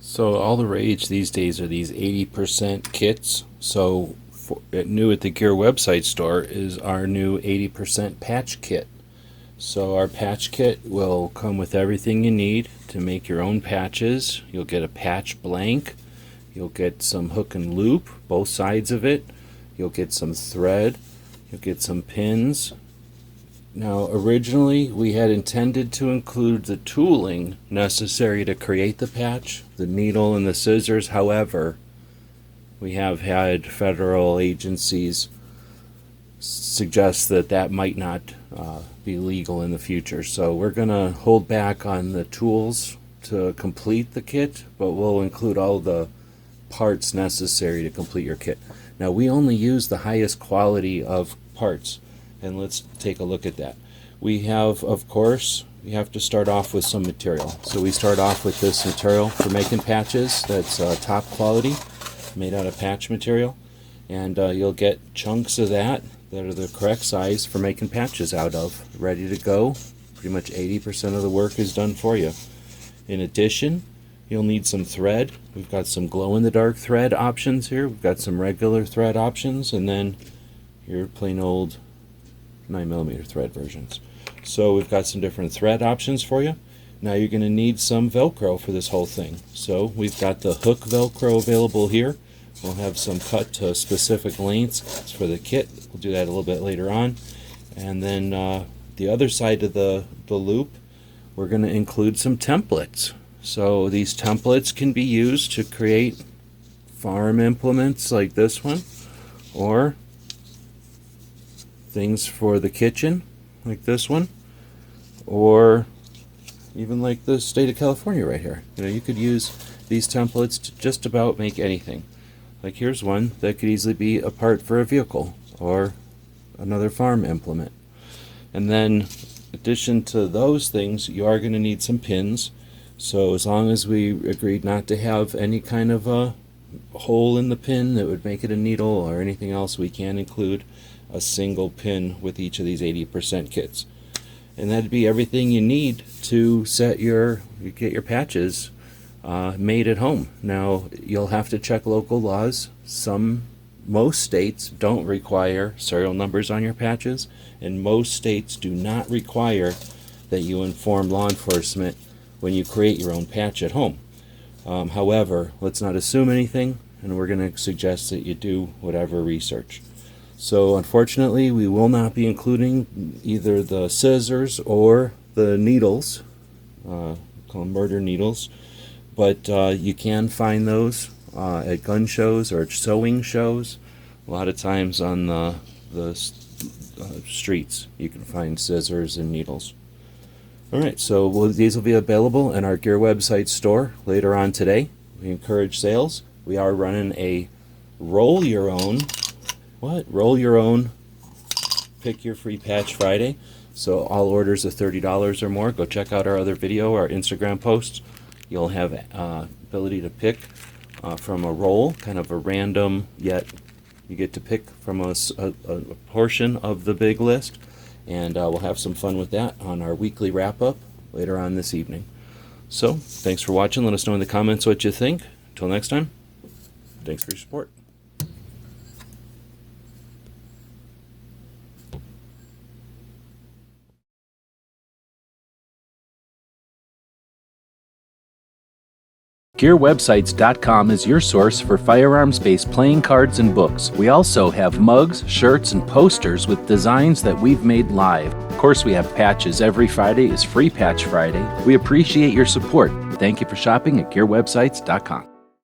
So all the rage these days are these 80% kits. So new at the Gear website store is our new 80% patch kit. So our patch kit will come with everything you need to make your own patches. You'll get a patch blank. You'll get some hook and loop, both sides of it. You'll get some thread. You'll get some pins. Now, originally, we had intended to include the tooling necessary to create the patch, the needle and the scissors. However, we have had federal agencies suggest that that might not be legal in the future. So we're going to hold back on the tools to complete the kit, but we'll include all the parts necessary to complete your kit. Now, we only use the highest quality of parts. And let's take a look at that. We have, of course, we have to start off with some material. So we start off with this material for making patches that's top quality, made out of patch material. And you'll get chunks of that are the correct size for making patches out of, ready to go. Pretty much 80% of the work is done for you. In addition, you'll need some thread. We've got some glow-in-the-dark thread options here. We've got some regular thread options, and then your plain old 9mm thread versions. So we've got some different thread options for you. Now you're going to need some Velcro for this whole thing. So we've got the hook Velcro available here. We'll have some cut to specific lengths for the kit. We'll do that a little bit later on. And then the other side of the loop, we're going to include some templates. So these templates can be used to create farm implements like this one, or things for the kitchen like this one, or even like the state of California right here. You know, you could use these templates to just about make anything. Like here's one that could easily be a part for a vehicle or another farm implement. And then in addition to those things, you are going to need some pins. So as long as we agreed not to have any kind of a hole in the pin that would make it a needle or anything else, we can include a single pin with each of these 80% kits. And that'd be everything you need to get your patches made at home. Now, you'll have to check local laws. Most states don't require serial numbers on your patches, and most states do not require that you inform law enforcement when you create your own patch at home. However, let's not assume anything, and we're going to suggest that you do whatever research. So unfortunately, we will not be including either the scissors or the needles, call them murder needles, but you can find those at gun shows or sewing shows. A lot of times on the streets, you can find scissors and needles. Alright, so these will be available in our Gear website store later on today. We encourage sales. We are running a roll your own, pick your free patch Friday. So all orders of $30 or more, go check out our other video, our Instagram posts. You'll have ability to pick from a roll, kind of a random, yet you get to pick from a portion of the big list. And we'll have some fun with that on our weekly wrap-up later on this evening. So, thanks for watching. Let us know in the comments what you think. Until next time, thanks for your support. GearWebsites.com is your source for firearms-based playing cards and books. We also have mugs, shirts, and posters with designs that we've made live. Of course, we have patches. Every Friday is Free Patch Friday. We appreciate your support. Thank you for shopping at GearWebsites.com.